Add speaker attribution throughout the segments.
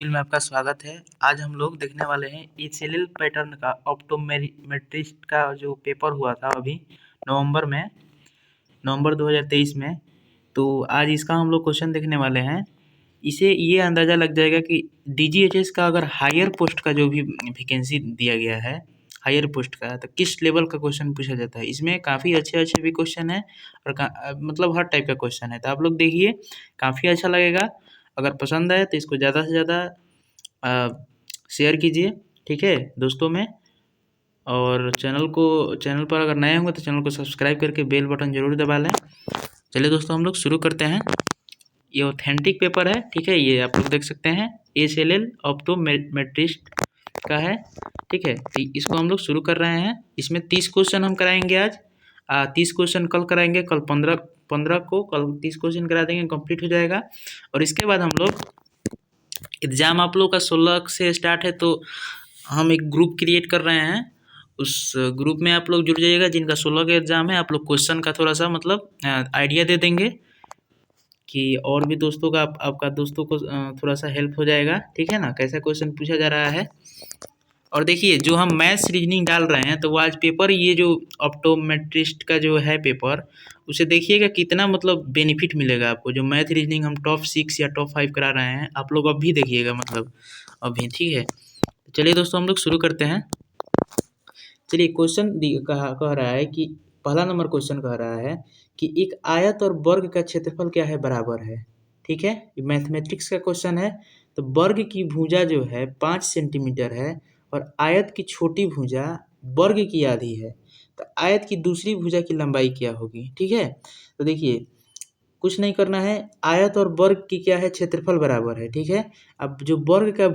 Speaker 1: में आपका स्वागत है। आज हम लोग देखने वाले हैं एचएलएल पैटर्न का ऑप्टोमेट्रिस्ट का जो पेपर हुआ था अभी नवंबर 2023 में। तो आज इसका हम लोग क्वेश्चन देखने वाले हैं। इसे ये अंदाज़ा लग जाएगा कि डीजीएचएस का अगर हायर पोस्ट का जो भी वैकेंसी दिया गया है हायर पोस्ट का, तो किस लेवल का क्वेश्चन पूछा जाता है। इसमें काफ़ी अच्छे अच्छे भी क्वेश्चन है और मतलब हर टाइप का क्वेश्चन है। तो आप लोग देखिए, काफ़ी अच्छा लगेगा। अगर पसंद आए तो इसको ज़्यादा से ज़्यादा शेयर कीजिए, ठीक है दोस्तों में। और चैनल पर अगर नए होंगे तो चैनल को सब्सक्राइब करके बेल बटन जरूर दबा लें। चलिए दोस्तों, हम लोग शुरू करते हैं। ये ऑथेंटिक पेपर है, ठीक है। ये आप लोग देख सकते हैं एचएलएल ऑप्टोमेट्रिस्ट का है, ठीक है। तो इसको हम लोग शुरू कर रहे हैं। इसमें 30 क्वेश्चन हम कराएंगे आज। 30 क्वेश्चन कल कराएंगे, कल 15 को कल 30 क्वेश्चन करा देंगे, कंप्लीट हो जाएगा। और इसके बाद हम लोग एग्ज़ाम आप लोग का 16 से स्टार्ट है, तो हम एक ग्रुप क्रिएट कर रहे हैं। उस ग्रुप में आप लोग जुड़ जाइएगा। जिनका 16 का एग्ज़ाम है, आप लोग क्वेश्चन का थोड़ा सा मतलब आइडिया दे देंगे कि और भी दोस्तों का आपका दोस्तों को थोड़ा सा हेल्प हो जाएगा, ठीक है ना, कैसा क्वेश्चन पूछा जा रहा है। और देखिए, जो हम मैथ्स रीजनिंग डाल रहे हैं, तो वो आज पेपर ये जो ऑप्टोमेट्रिस्ट का जो है पेपर, उसे देखिएगा कितना मतलब बेनिफिट मिलेगा आपको। जो मैथ रीजनिंग हम टॉप 6 या टॉप 5 करा रहे हैं, आप लोग अभी देखिएगा, मतलब अभी, ठीक है। चलिए दोस्तों, हम लोग शुरू करते हैं। चलिए, क्वेश्चन कह रहा है कि पहला नंबर क्वेश्चन कह रहा है कि एक आयत और वर्ग का क्षेत्रफल क्या है, बराबर है, ठीक है। ये मैथमेटिक्स का क्वेश्चन है। तो वर्ग की भुजा जो है 5 सेंटीमीटर है और आयत की छोटी भुजा वर्ग की आधी है। तो आयत की दूसरी भुजा की लंबाई क्या होगी, ठीक है। तो देखिए, कुछ नहीं करना है, आयत और वर्ग की क्या है, क्षेत्रफल बराबर है, ठीक है। अब जो वर्ग का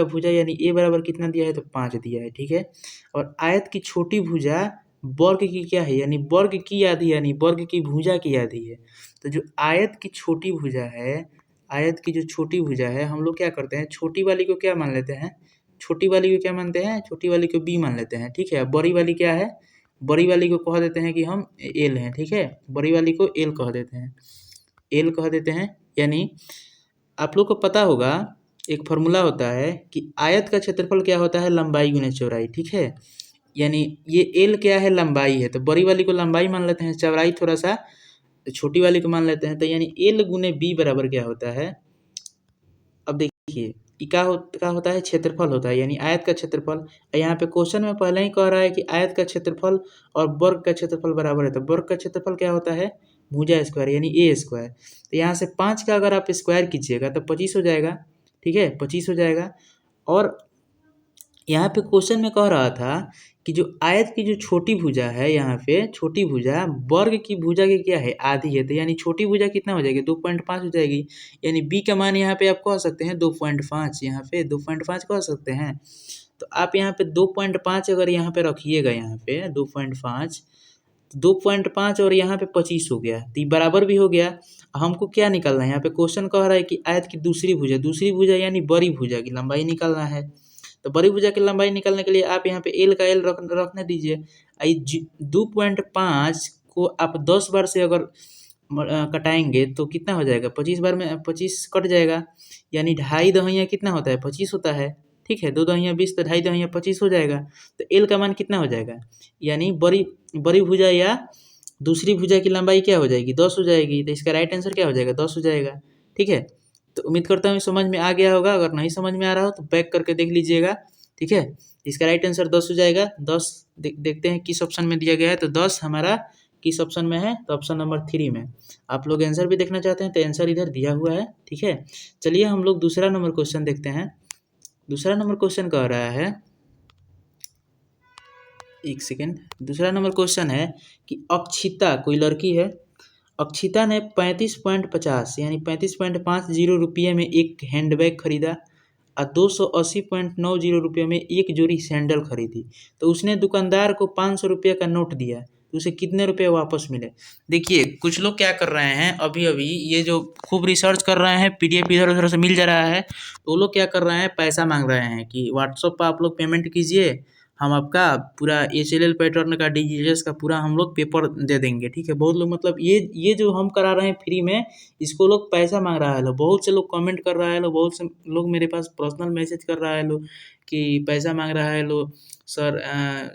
Speaker 1: भुजा यानी ए बराबर कितना दिया है, तो 5 दिया है, ठीक है। और आयत की छोटी भुजा वर्ग की क्या है, यानी वर्ग की आधी, यानी वर्ग की भुजा की आधी है। तो जो आयत की छोटी भुजा है, आयत की जो छोटी भुजा है, हम लोग क्या करते हैं, छोटी वाली को क्या मान लेते हैं, छोटी वाली को क्या मानते हैं, छोटी वाली को बी मान लेते हैं, ठीक है। बड़ी वाली क्या है, बड़ी वाली को कह देते हैं कि हम एल हैं, ठीक है। बड़ी वाली को एल कह देते हैं, एल कह देते हैं। यानी आप लोग को पता होगा, एक फार्मूला होता है कि आयत का क्षेत्रफल क्या होता है, लंबाई गुने चौड़ाई, ठीक है। यानी ये एल क्या है, लंबाई है, तो बड़ी वाली को लंबाई मान लेते हैं, चौड़ाई थोड़ा सा छोटी वाली को मान लेते हैं। तो यानी एल गुने बी बराबर क्या होता है, अब देखिए, क्या होता है, क्षेत्रफल होता है, यानी आयत का क्षेत्रफल। यहाँ पे क्वेश्चन में पहले ही कह रहा है कि आयत का क्षेत्रफल और वर्ग का क्षेत्रफल बराबर है। तो वर्ग का क्षेत्रफल क्या होता है, भुजा स्क्वायर, यानी ए स्क्वायर। तो यहाँ से 5 का अगर आप स्क्वायर कीजिएगा तो 25 हो जाएगा, ठीक है, 25 हो जाएगा। और यहाँ पे क्वेश्चन में कह रहा था कि जो आयत की जो छोटी भुजा है, यहाँ पे छोटी भुजा वर्ग की भुजा की क्या है, आधी है। तो यानी छोटी भुजा कितना हो जाएगी, 2.5 हो जाएगी। यानी बी का मान यहाँ पे आप कह सकते हैं 2.5, यहाँ पे 2.5 कह सकते हैं। तो आप यहाँ पे 2.5 अगर यहाँ पे रखिएगा, यहाँ पे 2.5 और यहाँ पे 25 हो गया, तो ये बराबर भी हो गया। हमको क्या निकालना है, यहाँ पे क्वेश्चन कह रहा है कि आयत की दूसरी भुजा यानी बड़ी भुजा की लंबाई निकालना है। तो बड़ी भुजा की लंबाई निकालने के लिए आप यहाँ पे एल का एल रखने दीजिए। 2.5 को आप 10 बार से अगर कटाएंगे तो कितना हो जाएगा, 25 बार में 25 कट जाएगा। यानी 2.5 दहिया कितना होता है, 25 होता है, ठीक है। 2 दहिया 20, तो 2.5 दहिया 25 हो जाएगा। तो एल का मान कितना हो जाएगा, यानी बड़ी बड़ी भुजा या दूसरी भुजा की लंबाई क्या हो जाएगी, 10 हो जाएगी। तो इसका राइट आंसर क्या हो जाएगा, 10 हो जाएगा, ठीक है। तो उम्मीद करता हूँ समझ में आ गया होगा। अगर नहीं समझ में आ रहा हो तो बैक करके देख लीजिएगा, ठीक है। इसका राइट आंसर 10 हो जाएगा। 10 देखते हैं किस ऑप्शन में दिया गया है। तो 10 हमारा किस ऑप्शन में है, तो ऑप्शन नंबर 3 में। आप लोग आंसर भी देखना चाहते हैं तो आंसर इधर दिया हुआ है, ठीक है। चलिए, हम लोग दूसरा नंबर क्वेश्चन देखते हैं। दूसरा नंबर क्वेश्चन कह रहा है, एक सेकेंड, दूसरा नंबर क्वेश्चन है कि अक्षिता, कोई लड़की है, अक्षिता ने 35.50 यानी 35.50 रुपये में एक हैंडबैग खरीदा और 280.90 रुपये में एक जोड़ी सैंडल खरीदी। तो उसने दुकानदार को 500 रुपये का नोट दिया, तो उसे कितने रुपये वापस मिले। देखिए, कुछ लोग क्या कर रहे हैं, अभी अभी ये जो खूब रिसर्च कर रहे हैं, पीडीएफ इधर उधर से मिल जा रहा है, तो वो लोग क्या कर रहे हैं, पैसा मांग रहे हैं कि व्हाट्सएप पर आप लोग पेमेंट कीजिए, हम आपका पूरा HLL पैटर्न का DGHS का पूरा हम लोग पेपर दे देंगे, ठीक है। बहुत लोग मतलब ये जो हम करा रहे हैं फ्री में, इसको लोग पैसा मांग रहा है लोग, बहुत से लोग कमेंट कर रहा है लोग, बहुत से लोग मेरे पास पर्सनल मैसेज कर रहा है लोग कि पैसा मांग रहा है लोग, सर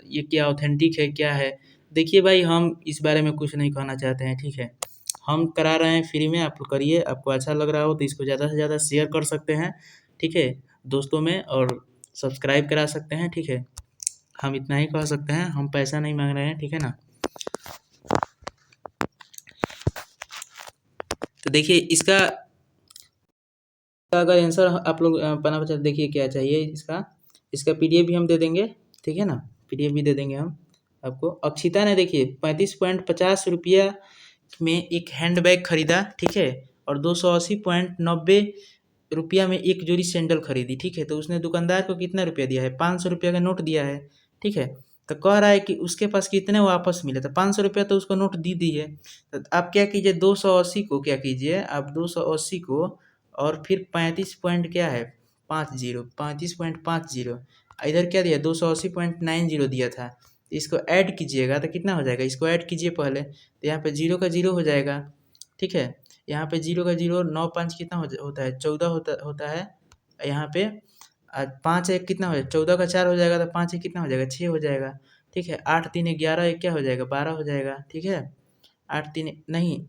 Speaker 1: ये क्या ऑथेंटिक है क्या है। देखिए भाई, हम इस बारे में कुछ नहीं कहना चाहते हैं, ठीक है। हम करा रहे हैं फ्री में, आप करिए, आपको अच्छा लग रहा हो तो इसको ज़्यादा से ज़्यादा शेयर कर सकते हैं, ठीक है, दोस्तों में, और सब्सक्राइब करा सकते हैं, ठीक है। हम इतना ही कह सकते हैं, हम पैसा नहीं मांग रहे हैं, ठीक है ना। तो देखिए इसका अगर आंसर आप लोग पता बचा, देखिए क्या चाहिए इसका PDF भी हम दे देंगे, ठीक है ना। PDF भी दे देंगे हम आपको। अक्षिता ने देखिए 35.50 रुपया में एक हैंड बैग खरीदा, ठीक है, और 280.90 रुपया में एक जोड़ी सैंडल खरीदी, ठीक है। तो उसने दुकानदार को कितना रुपया दिया है, 500 रुपया का नोट दिया है, ठीक है। तो कह रहा है कि उसके पास कितने वापस मिले, तो 500 रुपया तो उसको नोट दी है। तो आप क्या कीजिए, 280 को क्या कीजिए आप, 280 को और फिर 35 पॉइंट क्या है 50, 35.50, इधर क्या दिया 280.90 दिया था। इसको ऐड कीजिएगा तो कितना हो जाएगा, इसको ऐड कीजिए पहले, तो यहाँ पे 0 का 0 हो जाएगा, ठीक है। यहाँ पे 0 का 0, 9 5 कितना होता है 14 होता है। यहाँ पे 5 1 कितना हो जाएगा, 14 का 4 हो जाएगा, तो 5 1 कितना हो जाएगा 6 हो जाएगा, ठीक है। 8 3 11 एक क्या हो जाएगा 12 हो जाएगा, ठीक है। 8 3 नहीं,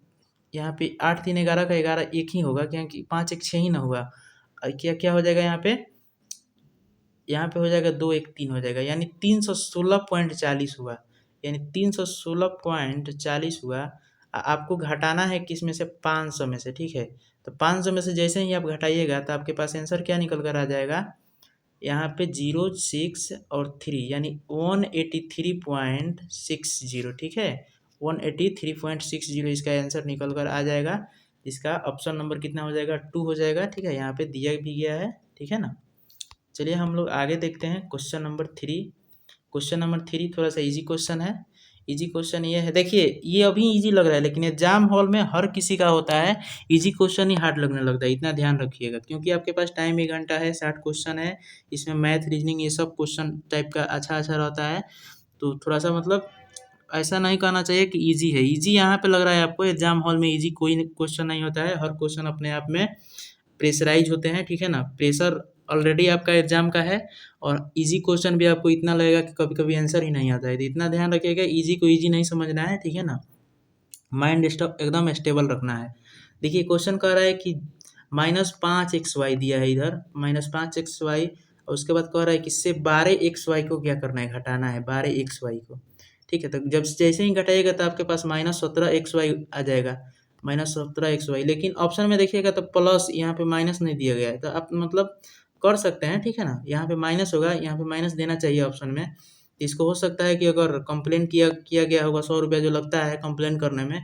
Speaker 1: यहाँ पे 8 3 11 का 11 एक ही होगा, क्योंकि 5 1 6 ही ना हुआ। क्या क्या हो जाएगा यहाँ पे हो जाएगा 2 1 3 हो जाएगा, यानी 316.40 हुआ, यानी 316.40 हुआ। आपको घटाना है किस में से, 500 में से, ठीक है। तो 500 में से जैसे ही आप घटाइएगा तो आपके पास आंसर क्या निकल कर आ जाएगा, यहाँ पे 0 6 और 3, यानी 183.60, ठीक है। 183.60 इसका आंसर निकल कर आ जाएगा। इसका ऑप्शन नंबर कितना हो जाएगा, 2 हो जाएगा, ठीक है। यहाँ पे दिया भी गया है, ठीक है ना। चलिए हम लोग आगे देखते हैं क्वेश्चन नंबर 3। क्वेश्चन नंबर 3 थोड़ा सा इजी क्वेश्चन है। इजी क्वेश्चन ये है, देखिए ये अभी इजी लग रहा है, लेकिन एग्जाम हॉल में हर किसी का होता है इजी क्वेश्चन ही हार्ड लगने लगता है, इतना ध्यान रखिएगा, क्योंकि आपके पास टाइम 1 घंटा है, 60 क्वेश्चन है, इसमें मैथ रीजनिंग ये सब क्वेश्चन टाइप का अच्छा अच्छा रहता है। तो थोड़ा सा मतलब ऐसा नहीं कहना चाहिए कि इजी है, इजी यहाँ पे लग रहा है आपको, एग्जाम हॉल में इजी कोई क्वेश्चन नहीं होता है, हर क्वेश्चन अपने आप में प्रेशराइज होते हैं, ठीक है ना। प्रेशर ऑलरेडी आपका एग्जाम का है, और इजी क्वेश्चन भी आपको इतना लगेगा कि कभी कभी आंसर ही नहीं आता है, तो इतना ध्यान रखिएगा, इजी को इजी नहीं समझना है, ठीक है ना। माइंड एकदम स्टेबल रखना है। देखिए क्वेश्चन कह रहा है कि -5xy दिया है इधर, -5xy, और उसके बाद कह रहा है कि इससे 12xy को क्या करना है, घटाना है 12xy को, ठीक है। तो जब जैसे ही घटाइएगा तो आपके पास -17xy आ जाएगा, -17xy। लेकिन ऑप्शन में देखिएगा तो प्लस, यहाँ पे माइनस नहीं दिया गया है, तो आप मतलब कर सकते हैं, ठीक है ना। यहाँ पे माइनस होगा, यहाँ पे माइनस देना चाहिए ऑप्शन में। इसको हो सकता है कि अगर कंप्लेन किया गया होगा, 100 रुपया जो लगता है कंप्लेन करने में,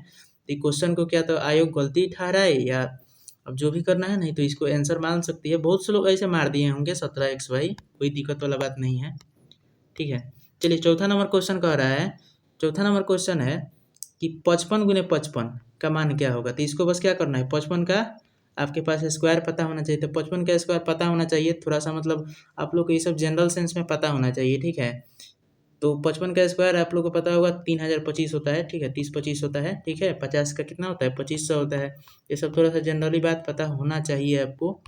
Speaker 1: तो क्वेश्चन को क्या तो आयोग गलती ठहराए, या अब जो भी करना है, नहीं तो इसको आंसर मान सकती है। बहुत से लोग ऐसे मार दिए होंगे 17xy, कोई दिक्कत वाला बात नहीं है, ठीक है। चलिए चौथा नंबर क्वेश्चन कह रहा है, चौथा नंबर क्वेश्चन है कि 55 गुने 55 का मान क्या होगा। तो इसको बस क्या करना है, 55 का आपके पास स्क्वायर पता होना चाहिए, तो 55 का स्क्वायर पता होना चाहिए, थोड़ा सा मतलब आप लोग को ये सब जनरल सेंस में पता होना चाहिए, ठीक है। तो 55 का स्क्वायर आप लोग को पता होगा 3025 होता है, ठीक है, 30 25 होता है, ठीक है। 50 का कितना होता है 2500 होता है। ये सब थोड़ा सा जनरली बात पता होना चाहिए आपको।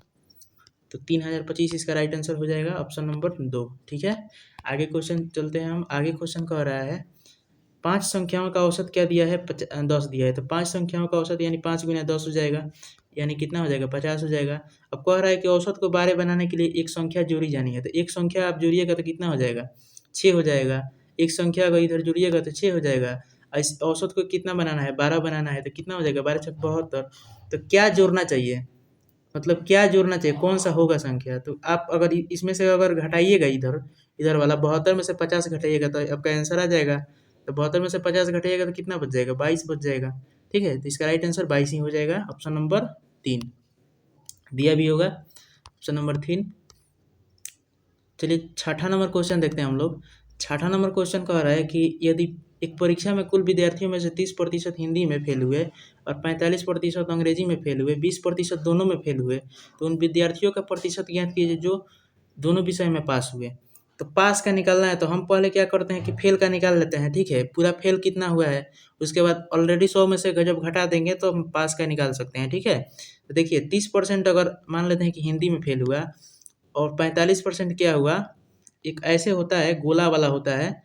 Speaker 1: तो 3025 इसका राइट आंसर हो जाएगा, ऑप्शन नंबर 2, ठीक है। आगे क्वेश्चन चलते हैं हम। आगे क्वेश्चन कह रहा है 5 संख्याओं का औसत क्या दिया है, 10 दिया है, तो 5 संख्याओं का औसत यानी 5 गुना 10 हो जाएगा, यानी कितना हो जाएगा 50 हो जाएगा। अब कह रहा है कि औसत को 12 बनाने के लिए एक संख्या जोड़ी जानी है, तो एक संख्या आप जोड़िएगा तो कितना हो जाएगा 6 हो जाएगा। एक संख्या अगर इधर जोड़िएगा तो 6 हो जाएगा। इस औसत को कितना बनाना है 12 बनाना है, तो कितना हो जाएगा 12 छक 72। तो क्या जोड़ना चाहिए, मतलब क्या जोड़ना चाहिए, कौन सा होगा संख्या। तो आप अगर इसमें से अगर घटाइएगा, इधर इधर वाला 72 में से 50 घटाइएगा तो आपका आंसर आ जाएगा। तो 72 में से 50 घटाइएगा तो कितना बच जाएगा 22 बच जाएगा, ठीक है। तो इसका राइट आंसर 22 ही हो जाएगा, ऑप्शन नंबर 3 दिया भी होगा, ऑप्शन नंबर 3। चलिए छठा नंबर क्वेश्चन देखते हैं हम लोग। छठा नंबर क्वेश्चन कह रहा है कि यदि एक परीक्षा में कुल विद्यार्थियों में से 30% हिंदी में फेल हुए और 45% अंग्रेजी में फेल हुए, 20% दोनों में फेल हुए, तो उन विद्यार्थियों का प्रतिशत ज्ञात कीजिए जो दोनों विषय में पास हुए। तो पास का निकालना है तो हम पहले क्या करते हैं कि फेल का निकाल लेते हैं, ठीक है। पूरा फेल कितना हुआ है, उसके बाद ऑलरेडी 100 में से जब घटा देंगे तो हम पास का निकाल सकते हैं, ठीक है। तो देखिए 30% अगर मान लेते हैं कि हिंदी में फेल हुआ और 45% क्या हुआ, एक ऐसे होता है गोला वाला होता है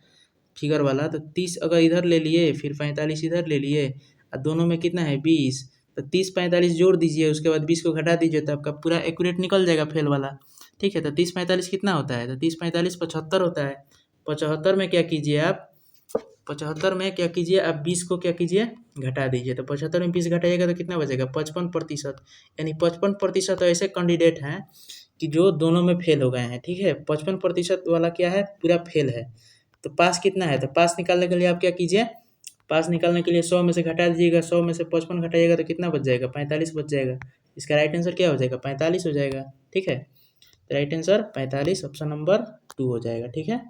Speaker 1: फिगर वाला, तो 30 अगर इधर ले लिए फिर 45 इधर ले लिए और दोनों में कितना है 20, तो 30-45 जोड़ दीजिए, उसके बाद 20 को घटा दीजिए तो आपका पूरा एक्यूरेट निकल जाएगा फेल वाला, ठीक है। तो 30-45 कितना होता है, तो 30-45 75 होता है। 75 में क्या कीजिए आप, 75 में क्या कीजिए आप 20 को क्या कीजिए घटा दीजिए, तो 75 में 20 घटाइएगा तो कितना बचेगा 55%। यानी 55% ऐसे कैंडिडेट हैं कि जो दोनों में फेल हो गए हैं, ठीक है। 55% वाला क्या है, पूरा फेल है। तो पास कितना है, तो पास निकालने के लिए आप क्या कीजिए, पास निकालने के लिए 100 में से घटा दीजिएगा, 100 में से 55 घटाइएगा तो कितना बच जाएगा 45 बच जाएगा। इसका राइट आंसर क्या हो जाएगा 45 हो जाएगा, ठीक है। राइट आंसर 45 ऑप्शन नंबर 2 हो जाएगा, ठीक है।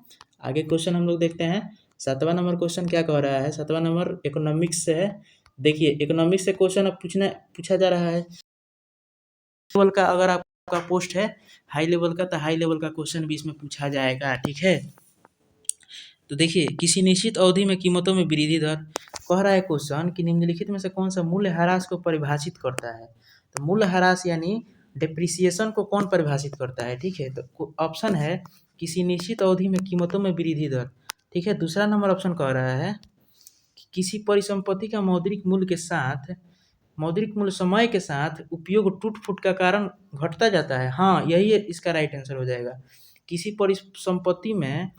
Speaker 1: आगे क्वेश्चन हम लोग देखते हैं। 7वां नंबर क्वेश्चन क्या कह रहा है, 7वां नंबर इकोनॉमिक्स से है। देखिए इकोनॉमिक्स से क्वेश्चन अब पूछा जा रहा है लेवल का, अगर आपका पोस्ट है हाई लेवल का तो हाई लेवल का क्वेश्चन भी इसमें पूछा जाएगा, ठीक है। तो देखिए किसी निश्चित अवधि में कीमतों में वृद्धि दर, कह रहा है क्वेश्चन कि निम्नलिखित में से कौन सा मूल्य ह्रास को परिभाषित करता है। तो मूल्य ह्रास यानी डिप्रिसिएशन को कौन परिभाषित करता है, ठीक है। तो ऑप्शन है किसी निश्चित अवधि में कीमतों में वृद्धि दर, ठीक है। दूसरा नंबर ऑप्शन कह रहा है कि किसी परिसंपत्ति का मौद्रिक मूल्य समय के साथ उपयोग टूट फूट का कारण घटता जाता है। हाँ यही इसका राइट आंसर हो जाएगा। किसी परिसंपत्ति में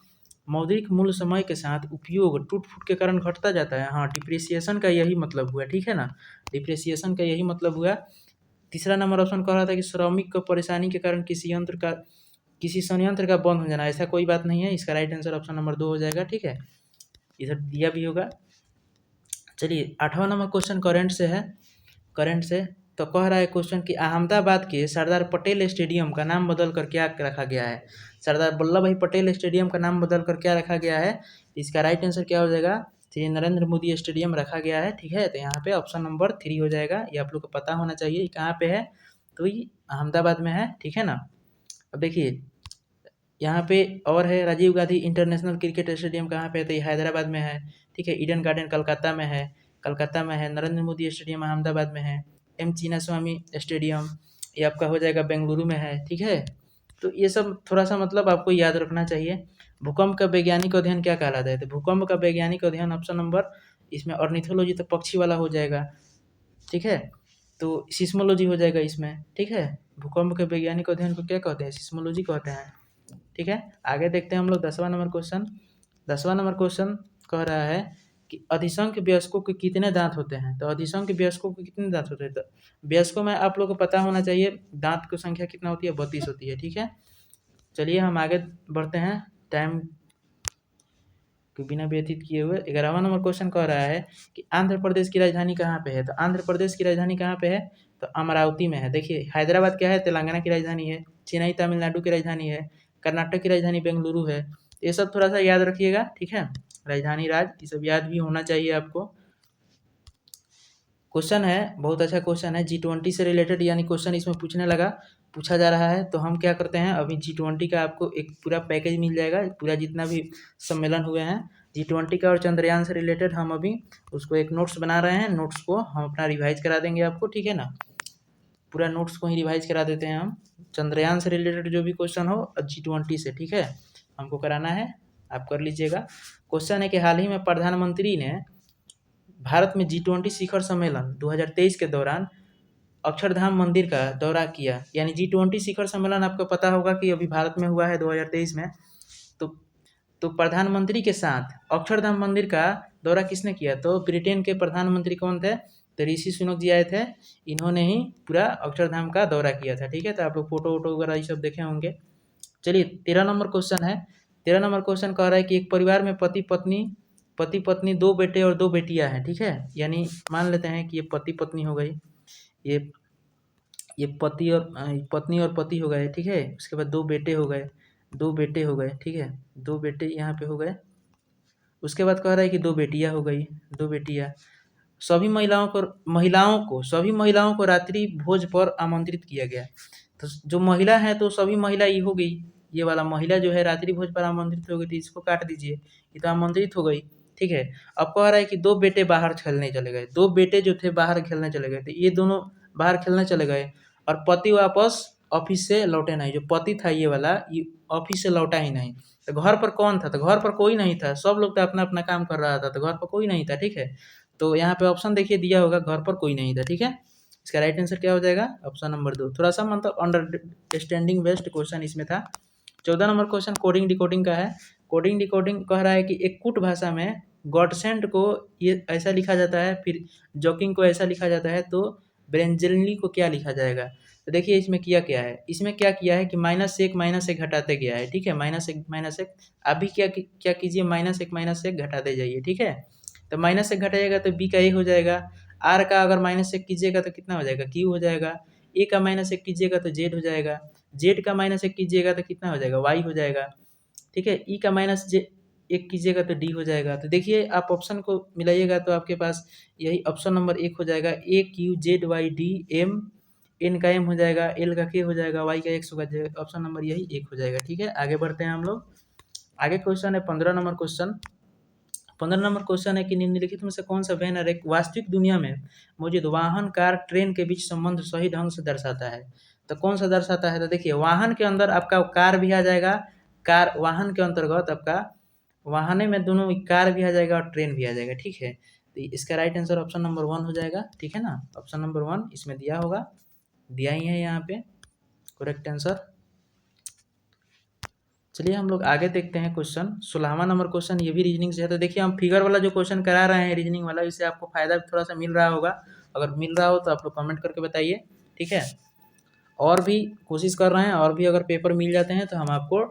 Speaker 1: मौद्रिक मूल्य समय के साथ उपयोग टूट फूट के कारण घटता जाता है। हाँ डिप्रिसिएशन का यही मतलब हुआ, ठीक है ना। डिप्रिसिएशन का यही मतलब हुआ। तीसरा नंबर ऑप्शन कह रहा था कि श्रमिक को परेशानी के कारण किसी संयंत्र का बंद हो जाना, ऐसा कोई बात नहीं है। इसका राइट आंसर ऑप्शन नंबर 2 हो जाएगा, ठीक है। इधर दिया भी होगा। चलिए 8वां नंबर क्वेश्चन करंट से तो कह रहा है क्वेश्चन कि अहमदाबाद के सरदार पटेल स्टेडियम का नाम बदल कर क्या रखा गया है। सरदार वल्लभ भाई पटेल स्टेडियम का नाम बदल कर क्या रखा गया है, इसका राइट आंसर क्या हो जाएगा, श्री नरेंद्र मोदी स्टेडियम रखा गया है, ठीक है। तो यहाँ पे ऑप्शन नंबर 3 हो जाएगा। ये आप लोग को पता होना चाहिए कहाँ पे है, तो ये अहमदाबाद में है, ठीक है ना। अब देखिए यहाँ पे और है Rajiv Gandhi international cricket stadium कहाँ पे है, तो ये हैदराबाद में है, ठीक है। ईडन गार्डन कलकत्ता में है। नरेंद्र मोदी स्टेडियम अहमदाबाद में है। एम चिन्नास्वामी स्टेडियम ये आपका हो जाएगा बेंगलुरु में है, ठीक है। तो ये सब थोड़ा सा मतलब आपको याद रखना चाहिए। भूकंप का वैज्ञानिक अध्ययन क्या कहलाता है, तो भूकंप का वैज्ञानिक अध्ययन ऑप्शन नंबर इसमें ऑर्निथोलॉजी तो पक्षी वाला हो जाएगा, ठीक है। तो सिस्मोलॉजी हो जाएगा इसमें, ठीक है। भूकंप के वैज्ञानिक अध्ययन को क्या कहते हैं, सिस्मोलॉजी कहते हैं, ठीक है। आगे देखते हैं हम लोग 10वां नंबर क्वेश्चन। 10वां नंबर क्वेश्चन कह रहा है कि अधिसंख्य वयस्कों के कितने दांत होते हैं, तो अधिसंख्य वयस्कों के कितने दांत होते हैं, तो वयस्कों में आप लोग को पता होना चाहिए दांत की संख्या कितना होती है, 32 होती है, ठीक है। चलिए हम आगे बढ़ते हैं टाइम के बिना व्यतीत किए हुए। 11वां नंबर क्वेश्चन कह रहा है कि आंध्र प्रदेश की राजधानी कहाँ पे है, तो आंध्र प्रदेश की राजधानी कहाँ पे है, तो अमरावती में है। देखिए हैदराबाद क्या है, तेलंगाना की राजधानी है। चेन्नई तमिलनाडु की राजधानी है। कर्नाटक की राजधानी बेंगलुरु है। ये सब थोड़ा सा याद रखिएगा, ठीक है। राजधानी ये सब याद भी होना चाहिए आपको। क्वेश्चन है बहुत अच्छा क्वेश्चन है, G20 से रिलेटेड यानी क्वेश्चन इसमें पूछा जा रहा है। तो हम क्या करते हैं, अभी G20 का आपको एक पूरा पैकेज मिल जाएगा, पूरा जितना भी सम्मेलन हुए हैं G20 का और चंद्रयान से रिलेटेड, हम अभी उसको एक नोट्स बना रहे हैं। नोट्स को हम अपना रिवाइज करा देंगे आपको, ठीक है ना। पूरा नोट्स को ही रिवाइज करा देते हैं हम। चंद्रयान से रिलेटेड जो भी क्वेश्चन हो G20 से, ठीक है, हमको कराना है, आप कर लीजिएगा। क्वेश्चन है कि हाल ही में प्रधानमंत्री ने भारत में G20 शिखर सम्मेलन 2023 के दौरान अक्षरधाम मंदिर का दौरा किया। यानी G20 शिखर सम्मेलन आपको पता होगा कि अभी भारत में हुआ है 2023 में। तो प्रधानमंत्री के साथ अक्षरधाम मंदिर का दौरा किसने किया, तो ब्रिटेन के प्रधानमंत्री कौन थे, तो ऋषि सुनक जी आए थे। इन्होंने ही पूरा अक्षरधाम का दौरा किया था, ठीक है। तो आप लोग फोटो वोटो वगैरह ये सब देखे होंगे। चलिए 13 नंबर क्वेश्चन है। 13 नंबर क्वेश्चन कह रहा है कि एक परिवार में पति पत्नी 2 बेटे और 2 बेटियां हैं, ठीक है। यानी मान लेते हैं कि ये पति पत्नी हो गई, ये पत्नी और पति हो गए, ठीक है। उसके बाद 2 बेटे हो गए, ठीक है। 2 बेटे यहाँ पे हो गए। उसके बाद कह रहा है कि 2 बेटियां हो गई, 2 बेटियां। सभी महिलाओं को रात्रि भोज पर आमंत्रित किया गया। तो जो महिला है तो सभी महिला ये हो गई, ये वाला महिला जो है रात्रि भोज पर आमंत्रित हो गई थी, इसको काट दीजिए, ये तो आमंत्रित हो गई, ठीक है। अब कह रहा है कि 2 बेटे बाहर खेलने चले गए, 2 बेटे जो थे बाहर खेलने चले गए थे, ये दोनों बाहर खेलने चले गए और पति वापस ऑफिस से लौटे नहीं। जो पति था ये वाला, ये ऑफिस से लौटा ही नहीं। तो घर पर कौन था? तो घर पर कोई नहीं था, सब लोग तो अपना अपना काम कर रहा था, तो घर पर कोई नहीं था, ठीक है। तो यहाँ पे ऑप्शन देखिए दिया होगा, घर पर कोई नहीं था, ठीक है। इसका राइट आंसर क्या हो जाएगा? Option number 2। थोड़ा सा मतलब अंडरस्टैंडिंग बेस्ड क्वेश्चन इसमें था। 14 नंबर क्वेश्चन कोडिंग डिकोडिंग का है। कोडिंग डिकोडिंग कह रहा है कि एक कूट भाषा में गॉडसेंट को ये ऐसा लिखा जाता है, फिर जॉकिंग को ऐसा लिखा जाता है, तो ब्रेंजली को क्या लिखा जाएगा? तो देखिए इसमें किया क्या है, इसमें क्या किया है कि -1 घटाते गया है, ठीक है। -1 आप भी क्या कीजिए, -1 घटाते जाइए, ठीक है। तो -1 घटाइएगा तो बी का ए हो जाएगा, आर का अगर -1 कीजिएगा तो कितना हो जाएगा? क्यू हो जाएगा, ए का -1 कीजिएगा तो जेड हो जाएगा, जेड का -1 कीजिएगा तो कितना हो जाएगा? वाई हो जाएगा, ठीक है। ई का -1 कीजिएगा तो डी हो जाएगा। तो देखिए आप ऑप्शन को मिलाइएगा तो आपके पास यही ऑप्शन नंबर 1 हो जाएगा, A Q Z Y D M, N का एम हो जाएगा, एल का के हो जाएगा, वाई का एक्स हो जाएगा, ऑप्शन नंबर यही 1 हो जाएगा, ठीक है। आगे बढ़ते हैं हम लोग। आगे क्वेश्चन है 15 नंबर क्वेश्चन। 15 नंबर क्वेश्चन है कि निम्नलिखित में से कौन सा बैनर एक वास्तविक दुनिया में मौजूद वाहन, कार, ट्रेन के बीच संबंध सही ढंग से दर्शाता है? तो कौन सा दर्शाता है? तो देखिए वाहन के अंदर आपका कार भी आ जाएगा, कार वाहन के अंतर्गत आपका वाहने में दोनों कार भी आ जाएगा और ट्रेन भी आ जाएगा, ठीक है। तो इसका राइट आंसर ऑप्शन नंबर 1 हो जाएगा, ठीक है ना। ऑप्शन नंबर 1 इसमें दिया होगा, दिया ही है यहाँ पे करेक्ट आंसर। चलिए हम लोग आगे देखते हैं क्वेश्चन 16वां नंबर क्वेश्चन, ये भी रीजनिंग से है। तो देखिए हम फिगर वाला जो क्वेश्चन करा रहे हैं रीजनिंग वाला, इससे आपको फायदा थोड़ा सा मिल रहा होगा। अगर मिल रहा हो तो आप लोग कमेंट करके बताइए, ठीक है। और भी कोशिश कर रहे हैं, और भी अगर पेपर मिल जाते हैं तो हम आपको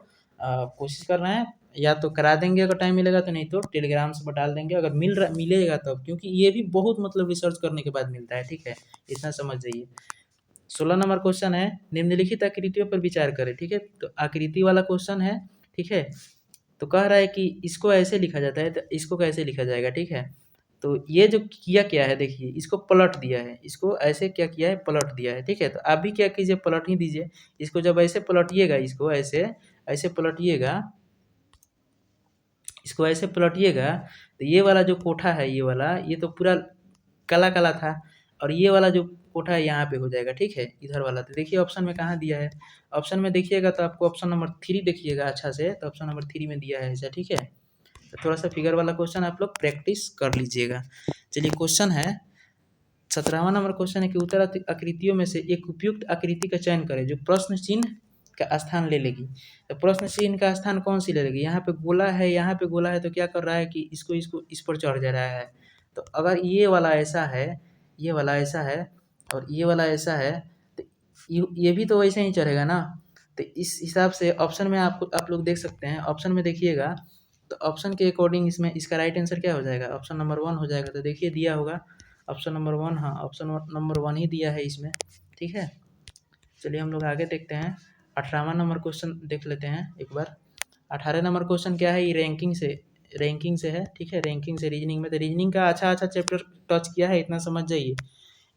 Speaker 1: कोशिश कर रहे हैं, या तो करा देंगे अगर टाइम मिलेगा, तो नहीं तो टेलीग्राम से डाल देंगे अगर मिलेगा तब, क्योंकि ये भी बहुत मतलब रिसर्च करने के बाद मिलता है, ठीक है। इतना समझ जाइए। 16 नंबर क्वेश्चन है, निम्नलिखित आकृतियों पर विचार करें, ठीक है। तो आकृति वाला क्वेश्चन है, ठीक है। तो कह रहा है कि इसको ऐसे लिखा जाता है, तो इसको कैसे लिखा जाएगा, ठीक है। तो ये जो किया क्या है, देखिए इसको पलट दिया है, इसको ऐसे क्या किया है, पलट दिया है, ठीक है। तो आप भी क्या कीजिए, पलट ही दीजिए इसको। जब ऐसे पलटिएगा, इसको ऐसे ऐसे पलटिएगा, इसको ऐसे पलटिएगा, तो ये वाला जो कोठा है, ये वाला, ये तो पूरा काला काला था, और ये वाला जो कोठा है यहाँ पे हो जाएगा, ठीक है, इधर वाला। तो देखिए ऑप्शन में कहाँ दिया है, ऑप्शन में देखिएगा तो आपको ऑप्शन नंबर 3 देखिएगा अच्छा से, तो ऑप्शन नंबर 3 में दिया है ऐसा, ठीक है। तो थोड़ा सा फिगर वाला क्वेश्चन आप लोग प्रैक्टिस कर लीजिएगा। चलिए क्वेश्चन है 17वां नंबर क्वेश्चन है कि उत्तर आकृतियों में से एक उपयुक्त आकृति का चयन करें जो प्रश्न चिन्ह का स्थान ले लेगी। तो प्रश्न चिन्ह का स्थान कौन सी ले लेगी? यहाँ पे गोला है, यहाँ पे गोला है, तो क्या कर रहा है कि इसको इसको इस पर चढ़ जा रहा है। तो अगर ये वाला ऐसा है, ये वाला ऐसा है, और ये वाला ऐसा है, तो ये भी तो वैसे ही चढ़ेगा ना। तो इस हिसाब से ऑप्शन में आप लोग देख सकते हैं, ऑप्शन में देखिएगा तो ऑप्शन के अकॉर्डिंग इसमें इसका राइट आंसर क्या हो जाएगा? ऑप्शन नंबर 1 हो जाएगा। तो देखिए दिया होगा ऑप्शन नंबर 1, हाँ ऑप्शन नंबर 1 ही दिया है इसमें, ठीक है। चलिए हम लोग आगे देखते हैं। 18वां नंबर क्वेश्चन देख लेते हैं एक बार। 18 नंबर क्वेश्चन क्या है? ये रैंकिंग से है, ठीक है। रैंकिंग से रीजनिंग में, तो रीजनिंग का अच्छा चैप्टर टच किया है, इतना समझ जाइए।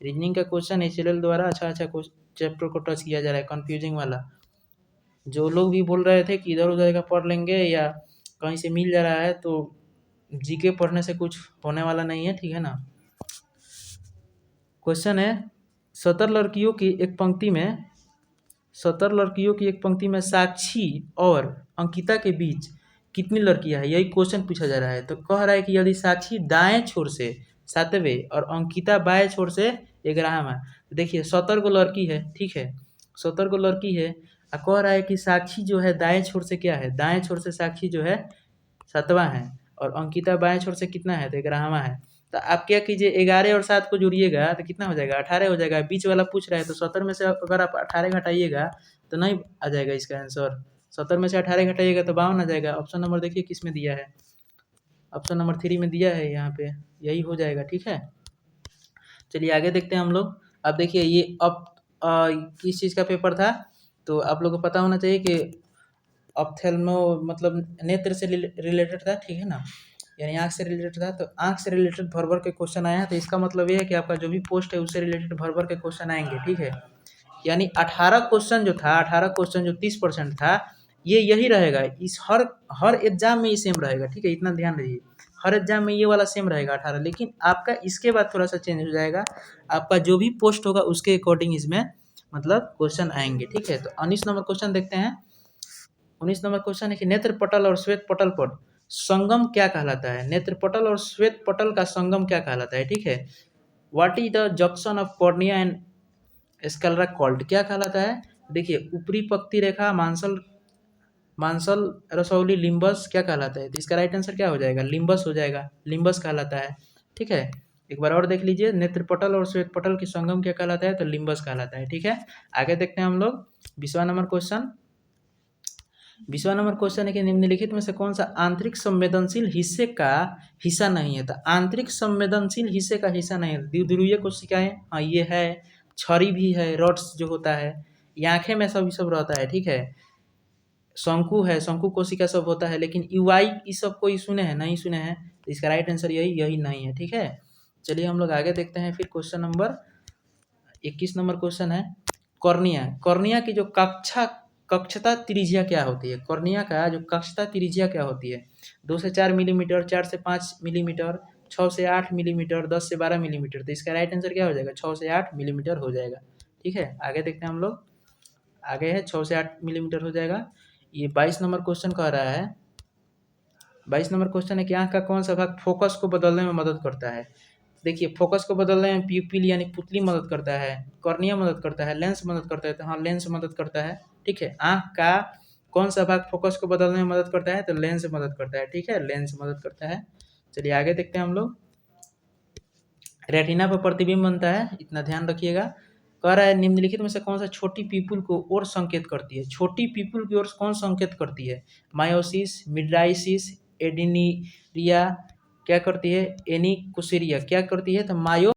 Speaker 1: रीजनिंग का क्वेश्चन HLL द्वारा अच्छा चैप्टर को टच किया जा रहा है, कन्फ्यूजिंग वाला। जो लोग भी बोल रहे थे कि इधर उधर का पढ़ लेंगे या कहीं से मिल जा रहा है, तो जीके पढ़ने से कुछ होने वाला नहीं है, ठीक है ना। क्वेश्चन है 17 लड़कियों की एक पंक्ति में साक्षी और अंकिता के बीच कितनी लड़कियां हैं, यही क्वेश्चन पूछा जा रहा है। तो कह रहा है कि यदि साक्षी दाएं छोर से 7वें और अंकिता बाएं छोर से 11वां, देखिए 17 को लड़की है, ठीक है, 17 को लड़की है, और कह रहा है कि साक्षी जो है दाएं छोर से क्या है, दाएं छोर से साक्षी जो है 7वां है, और अंकिता बाएं छोर से कितना है, तो 11वां है। तो आप क्या कीजिए, 11 और 7 को जोड़िएगा तो कितना हो जाएगा, 18 हो जाएगा। बीच वाला पूछ रहा है, तो 17 में से अगर आप 18 घटाइएगा तो नहीं आ जाएगा इसका आंसर। 17 में से 18 घटाइएगा तो 52 आ जाएगा। ऑप्शन नंबर देखिए किस में दिया है, ऑप्शन नंबर 3 में दिया है, यहाँ पे यही हो जाएगा, ठीक है। चलिए आगे देखते हैं हम लोग। अब देखिए ये अब किस चीज़ का पेपर था, तो आप लोगों को पता होना चाहिए कि ऑप्थेल्मो मतलब नेत्र से रिलेटेड था, ठीक है ना, यानी आँख से रिलेटेड था। तो आँख से रिलेटेड भर भर के क्वेश्चन आए हैं, तो इसका मतलब ये है कि आपका जो भी पोस्ट है उससे रिलेटेड भर भर के क्वेश्चन आएंगे, ठीक है। यानी 18 क्वेश्चन जो था, 18 क्वेश्चन जो 30% था, ये यही रहेगा, इस हर हर एग्जाम में ये सेम रहेगा, ठीक है, इतना ध्यान रखिए, हर एग्जाम में ये वाला सेम रहेगा 18, लेकिन आपका इसके बाद थोड़ा सा चेंज हो जाएगा, आपका जो भी पोस्ट होगा उसके अकॉर्डिंग इसमें मतलब क्वेश्चन आएंगे, ठीक है। तो 19 नंबर क्वेश्चन देखते हैं। 19 नंबर क्वेश्चन है कि नेत्र पटल और श्वेत पटल पर संगम क्या कहलाता है। नेत्र पटल और श्वेत पटल का संगम क्या कहलाता है, ठीक है। What is the junction of cornea and sclera called, क्या कहलाता है। देखिए ऊपरी पक्ति रेखा मांसल मांसल रसौली लिम्बस क्या कहलाता है, तो इसका राइट आंसर क्या हो जाएगा, लिम्बस हो जाएगा, लिम्बस कहलाता है, ठीक है। एक बार और देख लीजिए, नेत्र पटल और श्वेत पटल की संगम क्या कहलाता है, तो लिम्बस कहलाता है, ठीक है। आगे देखते हैं हम लोग 20वां नंबर क्वेश्चन। 20वां नंबर क्वेश्चन है कि निम्नलिखित में से कौन सा आंतरिक संवेदनशील हिस्से का हिस्सा नहीं है। तो आंतरिक संवेदनशील हिस्से का हिस्सा नहीं है, ध्रुवीय कोशिकाएं, हाँ ये है, छड़ी भी है, रॉड्स जो होता है, ये आंखें में सब रहता है, ठीक है। शंकु है, शंकु कोशिका सब होता है, लेकिन यूआई इस सब कोई सुने हैं, नहीं सुने हैं, तो इसका राइट आंसर यही नहीं है, ठीक है। चलिए हम लोग आगे देखते हैं फिर क्वेश्चन नंबर 21 नंबर क्वेश्चन है कॉर्निया। कॉर्निया की जो कक्षता त्रिज्या क्या होती है। कॉर्निया का जो कक्षता त्रिज्या क्या होती है, 2 से 4 मिलीमीटर, 4 से 5 मिलीमीटर, 6 से 8 मिलीमीटर, 10 से 12 मिलीमीटर। तो इसका राइट आंसर क्या हो जाएगा, 6 से 8 मिलीमीटर हो जाएगा, ठीक है। आगे देखते हैं हम लोग, आगे है 6 से 8 मिलीमीटर हो जाएगा। ये 22 नंबर क्वेश्चन कह रहा है, 22 नंबर क्वेश्चन है कि आँख का कौन सा भाग फोकस को बदलने में मदद करता है। देखिए फोकस को बदलने में प्यूपिल यानी पुतली मदद करता है, कॉर्निया मदद करता है, लेंस मदद करता है, तो हाँ लेंस मदद करता है, ठीक है। आँख का कौन सा भाग फोकस को बदलने में मदद करता है, तो लेंस मदद करता है, ठीक है, लेंस मदद करता है। चलिए आगे देखते हैं हम लोग, रेटिना पर प्रतिबिंब बनता है, इतना ध्यान रखिएगा। कह रहा है निम्नलिखित में से कौन सा छोटी पीपुल को और संकेत करती है। छोटी पीपुल की ओर कौन संकेत करती है, मायोसिस, मिड्राइसिस, एडिनिरिया क्या करती है, एनिकोसेरिया क्या करती है, तो मायो